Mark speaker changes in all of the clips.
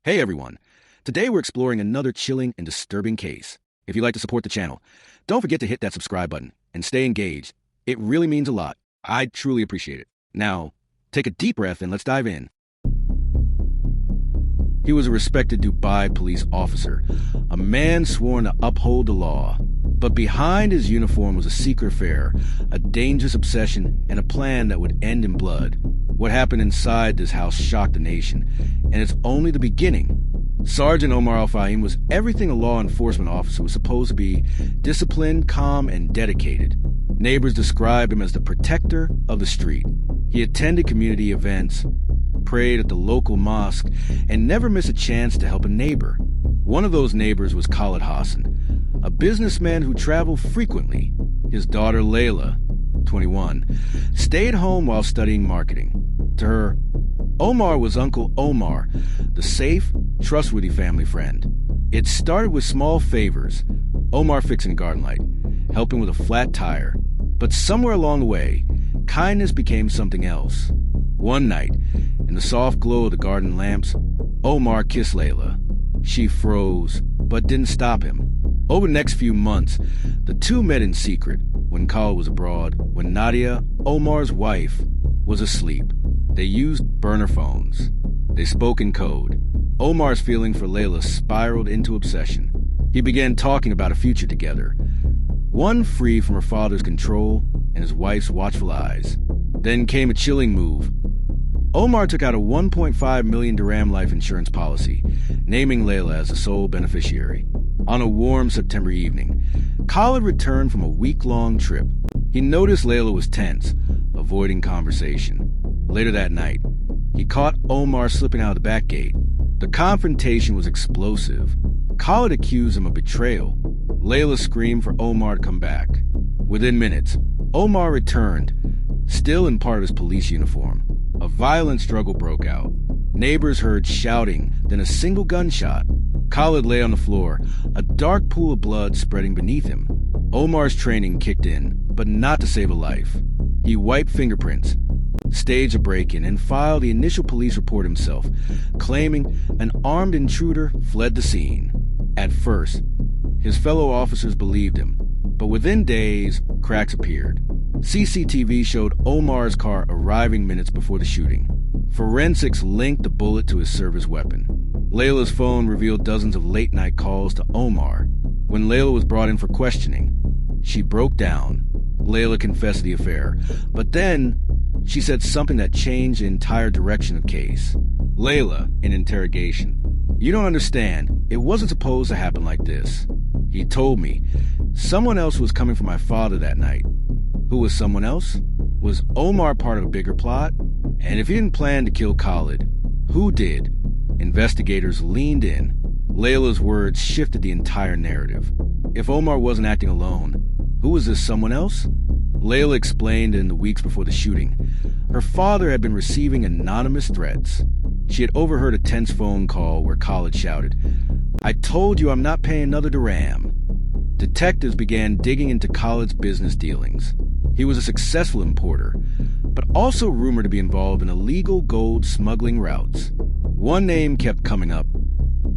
Speaker 1: Hey everyone! Today we're exploring another chilling and disturbing case. If you'd like to support the channel, don't forget to hit that subscribe button and stay engaged. It really means a lot. I truly appreciate it. Now, take a deep breath and let's dive in. He was a respected Dubai police officer, a man sworn to uphold the law. But behind his uniform was a secret affair, a dangerous obsession, and a plan that would end in blood. What happened inside this house shocked the nation, and it's only the beginning. Sergeant Omar Al-Fahim was everything a law enforcement officer was supposed to be: disciplined, calm, and dedicated. Neighbors described him as the protector of the street. He attended community events, prayed at the local mosque, and never missed a chance to help a neighbor. One of those neighbors was Khalid Hassan, a businessman who traveled frequently. His daughter Layla, 21, stayed home while studying marketing. To her, Omar was Uncle Omar, the safe, trustworthy family friend. It started with small favors: Omar fixing a garden light, helping with a flat tire. But somewhere along the way, kindness became something else. One night, in the soft glow of the garden lamps, Omar kissed Layla. She froze, but didn't stop him. Over the next few months, the two met in secret when Khalid was abroad, when Nadia, Omar's wife, was asleep. They used burner phones. They spoke in code. Omar's feeling for Layla spiraled into obsession. He began talking about a future together, one free from her father's control and his wife's watchful eyes. Then came a chilling move. Omar took out a 1.5 million dirham life insurance policy, naming Layla as the sole beneficiary. On a warm September evening, Khalid returned from a week-long trip. He noticed Layla was tense, avoiding conversation. Later that night, he caught Omar slipping out of the back gate. The confrontation was explosive. Khalid accused him of betrayal. Layla screamed for Omar to come back. Within minutes, Omar returned, still in part of his police uniform. A violent struggle broke out. Neighbors heard shouting, then a single gunshot. Khalid lay on the floor, a dark pool of blood spreading beneath him. Omar's training kicked in, but not to save a life. He wiped fingerprints, staged a break-in, and filed the initial police report himself, claiming an armed intruder fled the scene. At first, his fellow officers believed him, but within days, cracks appeared. CCTV showed Omar's car arriving minutes before the shooting. Forensics linked the bullet to his service weapon. Layla's phone revealed dozens of late-night calls to Omar. When Layla was brought in for questioning, she broke down. Layla confessed the affair, but then she said something that changed the entire direction of the case. Layla, in interrogation: "You don't understand. It wasn't supposed to happen like this. He told me someone else was coming for my father that night." Who was someone else? Was Omar part of a bigger plot? And if he didn't plan to kill Khalid, who did? Investigators leaned in. Layla's words shifted the entire narrative. If Omar wasn't acting alone, who was this someone else? Layla explained in the weeks before the shooting, her father had been receiving anonymous threats. She had overheard a tense phone call where Khalid shouted, "I told you I'm not paying another dirham." Detectives began digging into Khalid's business dealings. He was a successful importer, but also rumored to be involved in illegal gold smuggling routes. One name kept coming up: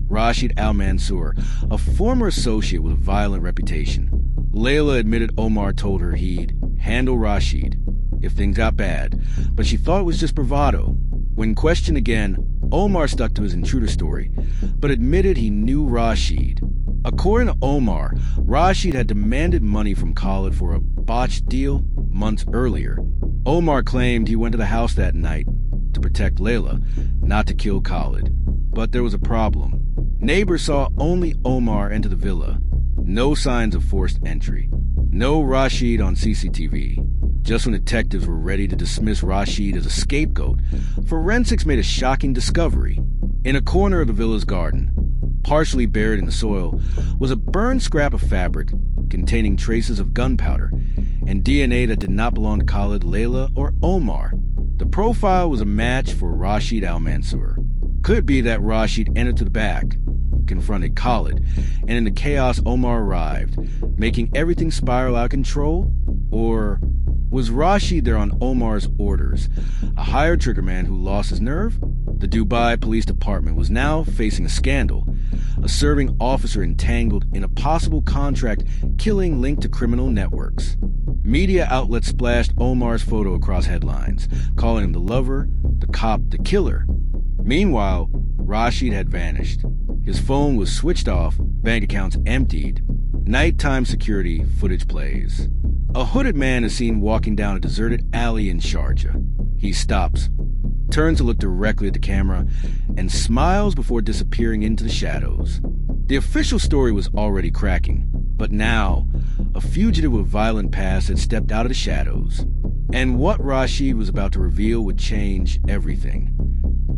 Speaker 1: Rashid Al-Mansour, a former associate with a violent reputation. Layla admitted Omar told her he'd handle Rashid if things got bad, but she thought it was just bravado. When questioned again, Omar stuck to his intruder story, but admitted he knew Rashid. According to Omar, Rashid had demanded money from Khalid for a botched deal months earlier. Omar claimed he went to the house that night to protect Layla, not to kill Khalid. But there was a problem. Neighbors saw only Omar enter the villa. No signs of forced entry. No Rashid on CCTV. Just when detectives were ready to dismiss Rashid as a scapegoat, forensics made a shocking discovery. In a corner of the villa's garden, partially buried in the soil, was a burned scrap of fabric containing traces of gunpowder and DNA that did not belong to Khalid, Layla, or Omar. The profile was a match for Rashid Al-Mansour. Could it be that Rashid entered to the back, confronted Khalid, and in the chaos Omar arrived, making everything spiral out of control? Or was Rashid there on Omar's orders, a hired triggerman who lost his nerve? The Dubai Police Department was now facing a scandal, a serving officer entangled in a possible contract killing linked to criminal networks. Media outlets splashed Omar's photo across headlines, calling him the lover, the cop, the killer. Meanwhile, Rashid had vanished. His phone was switched off, bank accounts emptied. Nighttime security footage plays. A hooded man is seen walking down a deserted alley in Sharjah. He stops, turns to look directly at the camera, and smiles before disappearing into the shadows. The official story was already cracking, but now, a fugitive with violent past had stepped out of the shadows. And what Rashid was about to reveal would change everything.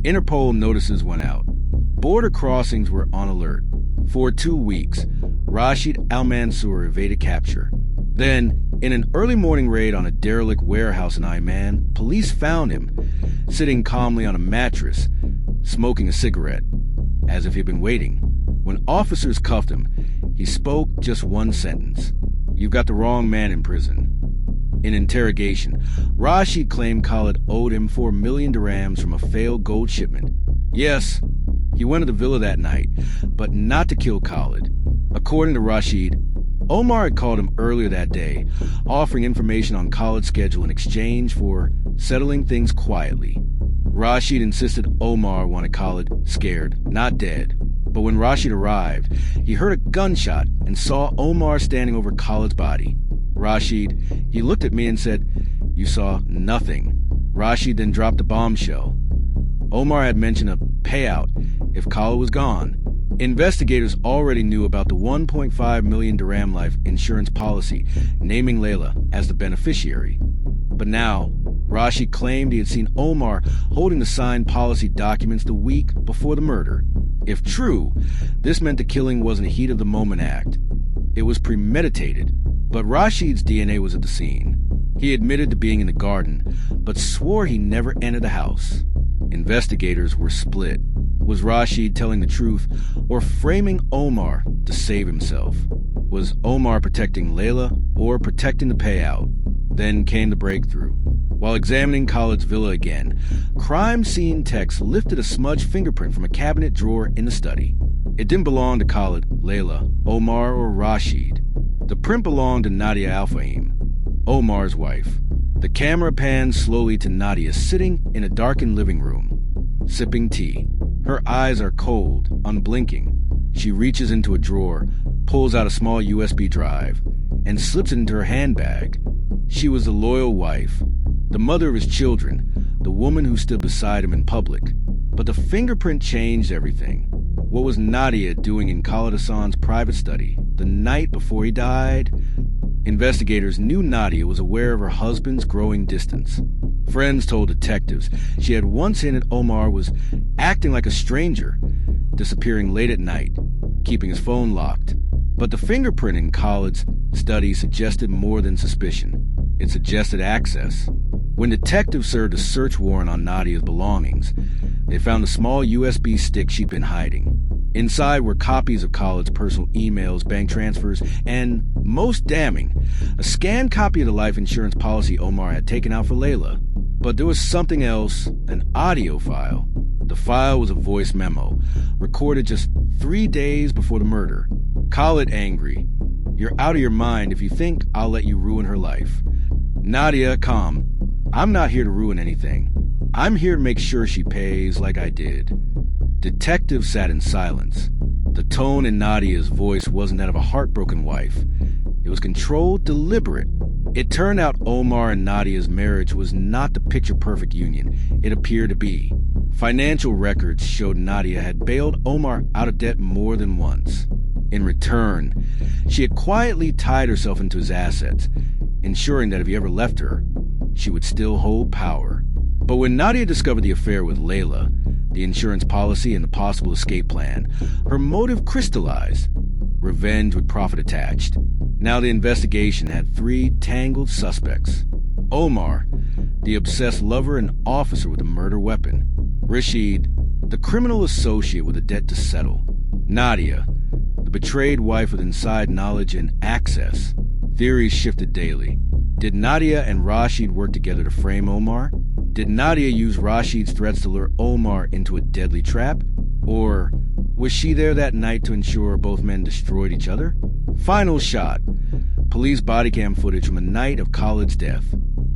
Speaker 1: Interpol notices went out. Border crossings were on alert. For 2 weeks, Rashid Al-Mansour evaded capture. Then, in an early morning raid on a derelict warehouse in Ayman, police found him, sitting calmly on a mattress, smoking a cigarette, as if he'd been waiting. When officers cuffed him, he spoke just one sentence: "You've got the wrong man in prison." In interrogation, Rashid claimed Khalid owed him 4 million dirhams from a failed gold shipment. Yes, he went to the villa that night, but not to kill Khalid. According to Rashid, Omar had called him earlier that day, offering information on Khalid's schedule in exchange for settling things quietly. Rashid insisted Omar wanted Khalid scared, not dead. But when Rashid arrived, he heard a gunshot and saw Omar standing over Khalid's body. Rashid, he looked at me and said, "You saw nothing." Rashid then dropped a bombshell. Omar had mentioned a payout if Khalid was gone. Investigators already knew about the 1.5 million dirham life insurance policy, naming Layla as the beneficiary. But now, Rashid claimed he had seen Omar holding the signed policy documents the week before the murder. If true, this meant the killing wasn't a heat-of-the-moment act. It was premeditated. But Rashid's DNA was at the scene. He admitted to being in the garden, but swore he never entered the house. Investigators were split. Was Rashid telling the truth or framing Omar to save himself? Was Omar protecting Layla or protecting the payout? Then came the breakthrough. While examining Khalid's villa again, crime scene techs lifted a smudged fingerprint from a cabinet drawer in the study. It didn't belong to Khalid, Layla, Omar, or Rashid. The print belonged to Nadia Al-Fahim, Omar's wife. The camera pans slowly to Nadia sitting in a darkened living room, sipping tea. Her eyes are cold, unblinking. She reaches into a drawer, pulls out a small USB drive, and slips it into her handbag. She was the loyal wife, the mother of his children, the woman who stood beside him in public. But the fingerprint changed everything. What was Nadia doing in Khalid Hassan's private study the night before he died? Investigators knew Nadia was aware of her husband's growing distance. Friends told detectives she had once hinted Omar was acting like a stranger, disappearing late at night, keeping his phone locked. But the fingerprint in Khalid's study suggested more than suspicion. It suggested access. When detectives served a search warrant on Nadia's belongings, they found a small USB stick she'd been hiding. Inside were copies of Khalid's personal emails, bank transfers, and, most damning, a scanned copy of the life insurance policy Omar had taken out for Layla. But there was something else, an audio file. The file was a voice memo, recorded just 3 days before the murder. Khalid angry. "You're out of your mind if you think I'll let you ruin her life." Nadia, calm. "I'm not here to ruin anything. I'm here to make sure she pays like I did." Detectives sat in silence. The tone in Nadia's voice wasn't that of a heartbroken wife. It was controlled, deliberate. It turned out Omar and Nadia's marriage was not the picture-perfect union it appeared to be. Financial records showed Nadia had bailed Omar out of debt more than once. In return, she had quietly tied herself into his assets, ensuring that if he ever left her, she would still hold power. But when Nadia discovered the affair with Layla, the insurance policy and the possible escape plan, her motive crystallized. Revenge with profit attached. Now the investigation had 3 tangled suspects. Omar, the obsessed lover and officer with a murder weapon. Rashid, the criminal associate with a debt to settle. Nadia, the betrayed wife with inside knowledge and access. Theories shifted daily. Did Nadia and Rashid work together to frame Omar? Did Nadia use Rashid's threats to lure Omar into a deadly trap? Or was she there that night to ensure both men destroyed each other? Final shot. Police body cam footage from the night of Khalid's death.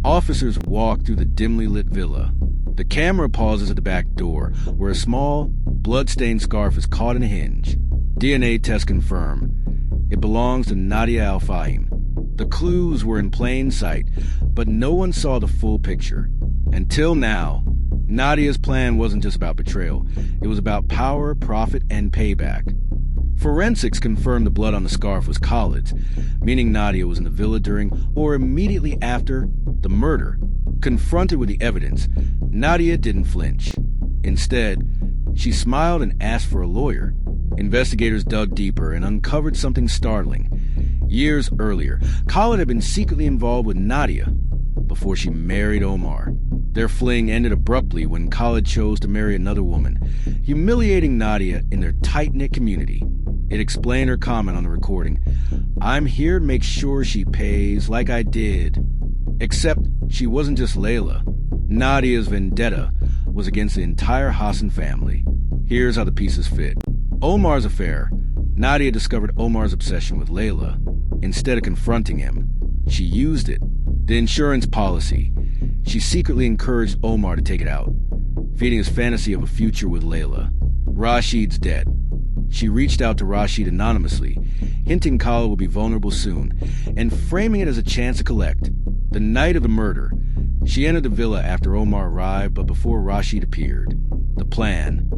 Speaker 1: Officers walk through the dimly lit villa. The camera pauses at the back door, where a small, blood-stained scarf is caught in a hinge. DNA tests confirm it belongs to Nadia Al-Fahim. The clues were in plain sight, but no one saw the full picture. Until now, Nadia's plan wasn't just about betrayal. It was about power, profit, and payback. Forensics confirmed the blood on the scarf was Khalid's, meaning Nadia was in the villa during or immediately after the murder. Confronted with the evidence, Nadia didn't flinch. Instead, she smiled and asked for a lawyer. Investigators dug deeper and uncovered something startling. Years earlier, Khalid had been secretly involved with Nadia before she married Omar. Their fling ended abruptly when Khalid chose to marry another woman, humiliating Nadia in their tight-knit community. It explained her comment on the recording, "I'm here to make sure she pays like I did." Except she wasn't just Layla. Nadia's vendetta was against the entire Hassan family. Here's how the pieces fit. Omar's affair. Nadia discovered Omar's obsession with Layla. Instead of confronting him, she used it. The insurance policy. She secretly encouraged Omar to take it out, feeding his fantasy of a future with Layla. Rashid's debt. She reached out to Rashid anonymously, hinting Khalid would be vulnerable soon, and framing it as a chance to collect. The night of the murder, she entered the villa after Omar arrived, but before Rashid appeared. The plan: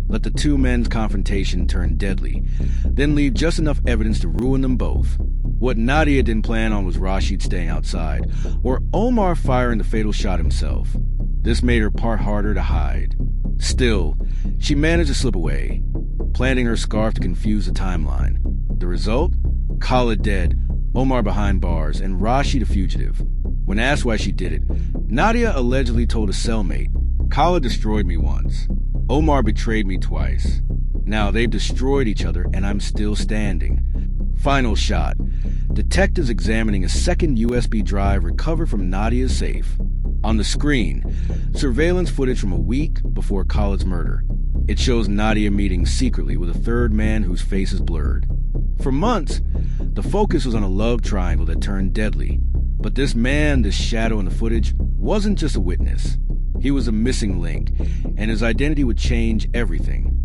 Speaker 1: let the two men's confrontation turn deadly, then leave just enough evidence to ruin them both. What Nadia didn't plan on was Rashid staying outside, or Omar firing the fatal shot himself. This made her part harder to hide. Still, she managed to slip away, planting her scarf to confuse the timeline. The result? Khalid dead, Omar behind bars, and Rashid a fugitive. When asked why she did it, Nadia allegedly told a cellmate, "Khalid destroyed me once. Omar betrayed me twice. Now they've destroyed each other and I'm still standing." Final shot. Detectives examining a second USB drive recovered from Nadia's safe. On the screen, surveillance footage from a week before Khalid's murder. It shows Nadia meeting secretly with a third man whose face is blurred. For months, the focus was on a love triangle that turned deadly. But this man, this shadow in the footage, wasn't just a witness. He was a missing link, and his identity would change everything.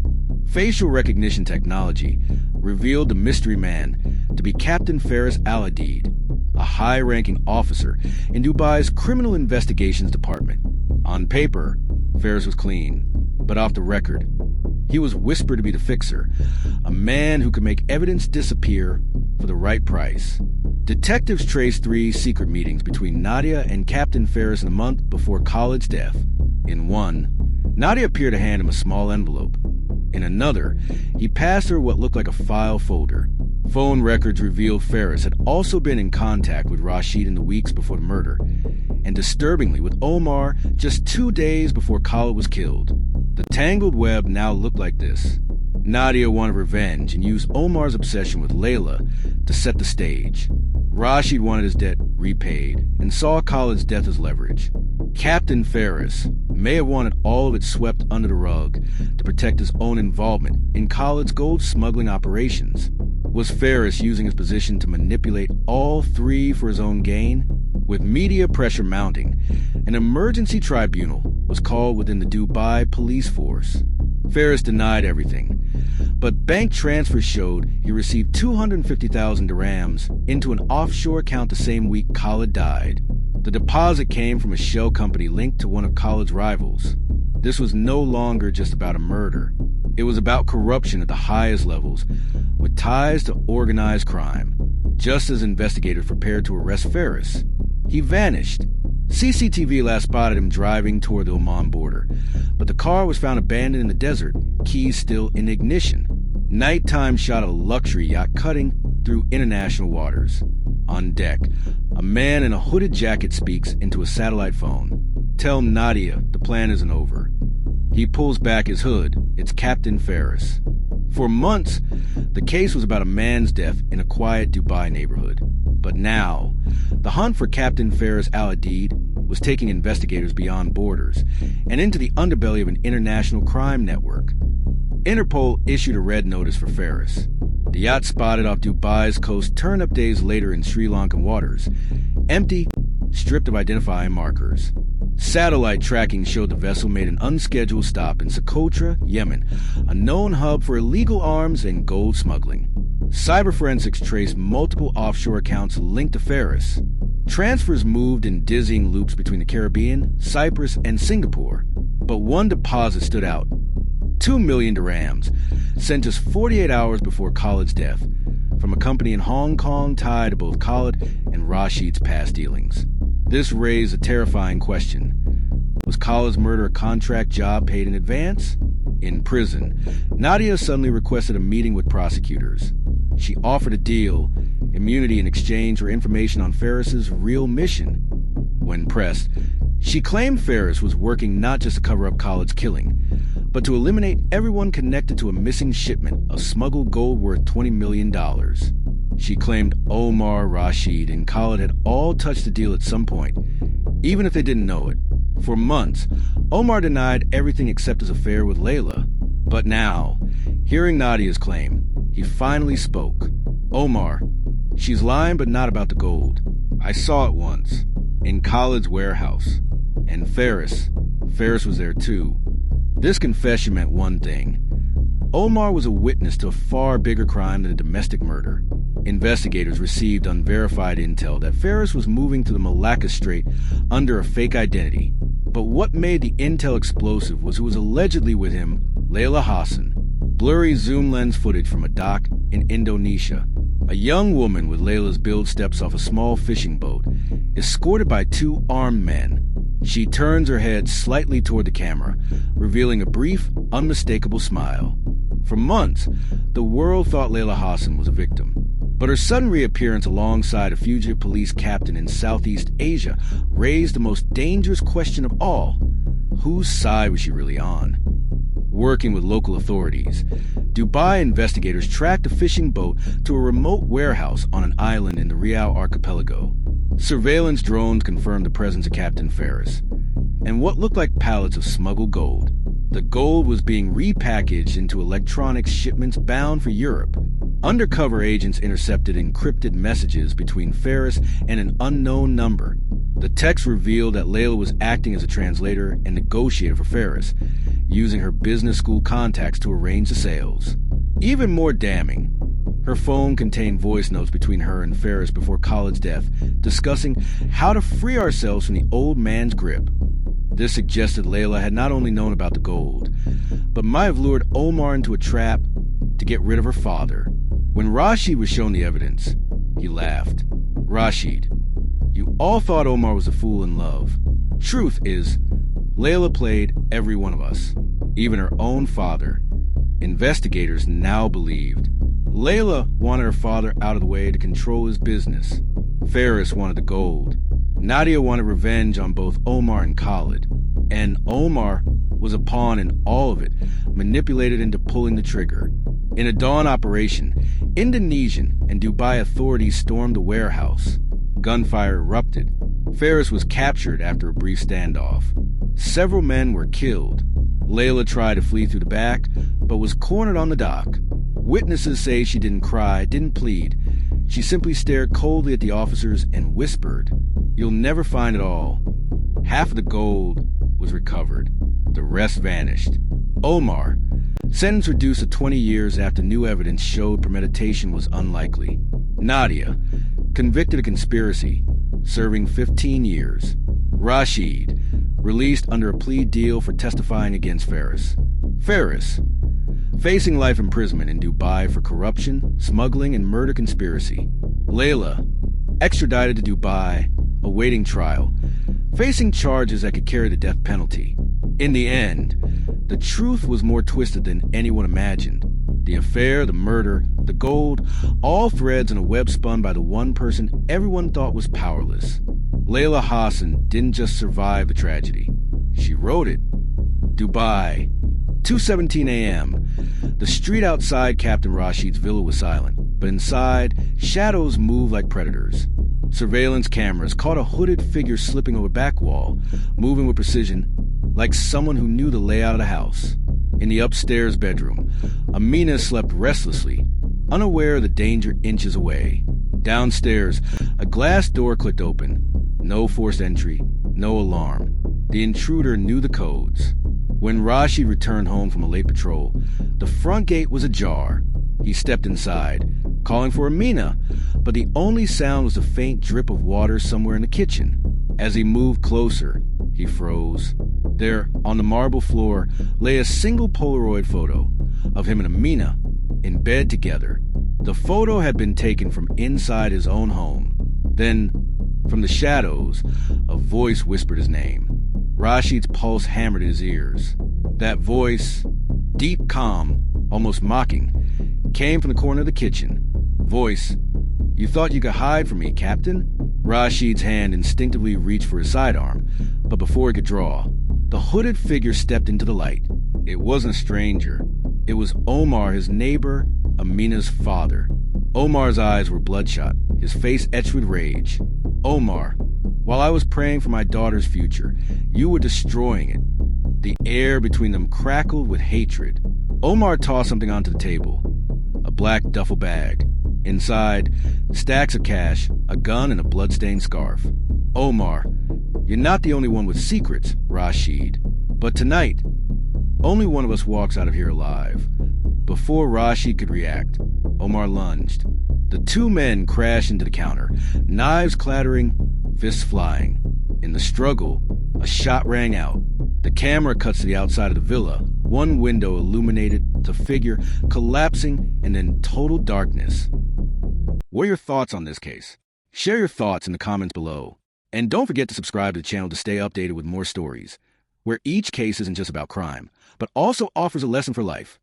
Speaker 1: Facial recognition technology revealed the mystery man to be Captain Faris Al-Adid, a high-ranking officer in Dubai's Criminal Investigations Department. On paper, Faris was clean, but off the record, he was whispered to be the fixer, a man who could make evidence disappear for the right price. Detectives traced 3 secret meetings between Nadia and Captain Faris in the month before Khalid's death. In one, Nadia appeared to hand him a small envelope. In another, he passed her what looked like a file folder. Phone records revealed Faris had also been in contact with Rashid in the weeks before the murder, and disturbingly with Omar just 2 days before Khalid was killed. The tangled web now looked like this. Nadia wanted revenge and used Omar's obsession with Layla to set the stage. Rashid wanted his debt repaid and saw Khalid's death as leverage. Captain Faris may have wanted all of it swept under the rug to protect his own involvement in Khalid's gold smuggling operations. Was Faris using his position to manipulate all 3 for his own gain? With media pressure mounting, an emergency tribunal was called within the Dubai police force. Faris denied everything, but bank transfers showed he received 250,000 dirhams into an offshore account the same week Khalid died. The deposit came from a shell company linked to one of Khalid's rivals. This was no longer just about a murder. It was about corruption at the highest levels, with ties to organized crime. Just as investigators prepared to arrest Faris, he vanished. CCTV last spotted him driving toward the Oman border, but the car was found abandoned in the desert, keys still in ignition. Nighttime shot of a luxury yacht cutting through international waters. On deck, a man in a hooded jacket speaks into a satellite phone. "Tell Nadia the plan isn't over." He pulls back his hood. It's Captain Faris. For months, the case was about a man's death in a quiet Dubai neighborhood. But now, the hunt for Captain Faris Al-Adid was taking investigators beyond borders and into the underbelly of an international crime network. Interpol issued a red notice for Ferris. The yacht spotted off Dubai's coast turned up days later in Sri Lankan waters, empty, stripped of identifying markers. Satellite tracking showed the vessel made an unscheduled stop in Socotra, Yemen, a known hub for illegal arms and gold smuggling. Cyber forensics traced multiple offshore accounts linked to Ferris. Transfers moved in dizzying loops between the Caribbean, Cyprus, and Singapore. But one deposit stood out. 2 million dirhams, sent just 48 hours before Khalid's death, from a company in Hong Kong tied to both Khalid and Rashid's past dealings. This raised a terrifying question. Was Khalid's murder a contract job paid in advance? In prison, Nadia suddenly requested a meeting with prosecutors. She offered a deal, immunity in exchange for information on Ferris's real mission. When pressed, she claimed Ferris was working not just to cover up Khalid's killing, but to eliminate everyone connected to a missing shipment of smuggled gold worth $20 million. She claimed Omar, Rashid, and Khalid had all touched the deal at some point, even if they didn't know it. For months, Omar denied everything except his affair with Layla. But now, hearing Nadia's claim, he finally spoke. Omar, she's lying but not about the gold. I saw it once, in Khalid's warehouse. And Ferris was there too. This confession meant one thing. Omar was a witness to a far bigger crime than a domestic murder. Investigators received unverified intel that Ferris was moving to the Malacca Strait under a fake identity. But what made the intel explosive was who was allegedly with him, Layla Hassan. Blurry zoom lens footage from a dock in Indonesia. A young woman with Layla's build steps off a small fishing boat, escorted by 2 armed men. She turns her head slightly toward the camera, revealing a brief, unmistakable smile. For months, the world thought Layla Hassan was a victim. But her sudden reappearance alongside a fugitive police captain in Southeast Asia raised the most dangerous question of all. Whose side was she really on? Working with local authorities, Dubai investigators tracked a fishing boat to a remote warehouse on an island in the Riau archipelago. Surveillance drones confirmed the presence of Captain Ferris, and what looked like pallets of smuggled gold. The gold was being repackaged into electronic shipments bound for Europe. Undercover agents intercepted encrypted messages between Ferris and an unknown number. The text revealed that Layla was acting as a translator and negotiator for Ferris, using her business school contacts to arrange the sales. Even more damning, her phone contained voice notes between her and Ferris before Khalid's death, discussing how to free ourselves from the old man's grip. This suggested Layla had not only known about the gold, but might have lured Omar into a trap to get rid of her father. When Rashid was shown the evidence, he laughed. Rashid, you all thought Omar was a fool in love. Truth is, Layla played every one of us, even her own father. Investigators now believed Layla wanted her father out of the way to control his business. Ferris wanted the gold. Nadia wanted revenge on both Omar and Khalid. And Omar was a pawn in all of it, manipulated into pulling the trigger. In a dawn operation, Indonesian and Dubai authorities stormed the warehouse. Gunfire erupted. Ferris was captured after a brief standoff. Several men were killed. Layla tried to flee through the back, but was cornered on the dock. Witnesses say she didn't cry, didn't plead. She simply stared coldly at the officers and whispered, "You'll never find it all." Half of the gold was recovered. The rest vanished. Omar, sentence reduced to 20 years after new evidence showed premeditation was unlikely. Nadia, convicted of conspiracy, serving 15 years. Rashid, released under a plea deal for testifying against Ferris. Ferris, facing life imprisonment in Dubai for corruption, smuggling, and murder conspiracy. Layla, extradited to Dubai, awaiting trial, facing charges that could carry the death penalty. In the end, the truth was more twisted than anyone imagined. The affair, the murder, the gold, all threads in a web spun by the one person everyone thought was powerless. Layla Hassan didn't just survive the tragedy. She wrote it. Dubai, 2:17 a.m. The street outside Captain Rashid's villa was silent, but inside, shadows moved like predators. Surveillance cameras caught a hooded figure slipping over a back wall, moving with precision, like someone who knew the layout of the house. In the upstairs bedroom, Amina slept restlessly, unaware of the danger inches away. Downstairs, a glass door clicked open. No forced entry, no alarm. The intruder knew the codes. When Rashid returned home from a late patrol, the front gate was ajar. He stepped inside, calling for Amina, but the only sound was a faint drip of water somewhere in the kitchen. As he moved closer, he froze. There, on the marble floor, lay a single Polaroid photo of him and Amina in bed together. The photo had been taken from inside his own home. Then, from the shadows, a voice whispered his name. Rashid's pulse hammered in his ears. That voice, deep, calm, almost mocking, came from the corner of the kitchen. Voice, "You thought you could hide from me, Captain?" Rashid's hand instinctively reached for his sidearm, but before he could draw, the hooded figure stepped into the light. It wasn't a stranger. It was Omar, his neighbor, Amina's father. Omar's eyes were bloodshot, his face etched with rage. "Omar, while I was praying for my daughter's future, you were destroying it." The air between them crackled with hatred. Omar tossed something onto the table. A black duffel bag. Inside, stacks of cash, a gun, and a bloodstained scarf. "Omar, you're not the only one with secrets, Rashid. But tonight, only one of us walks out of here alive." Before Rashid could react, Omar lunged. The two men crashed into the counter, knives clattering, fists flying. In the struggle, a shot rang out. The camera cuts to the outside of the villa, one window illuminated, the figure collapsing, and then total darkness. What are your thoughts on this case? Share your thoughts in the comments below. And don't forget to subscribe to the channel to stay updated with more stories, where each case isn't just about crime, but also offers a lesson for life.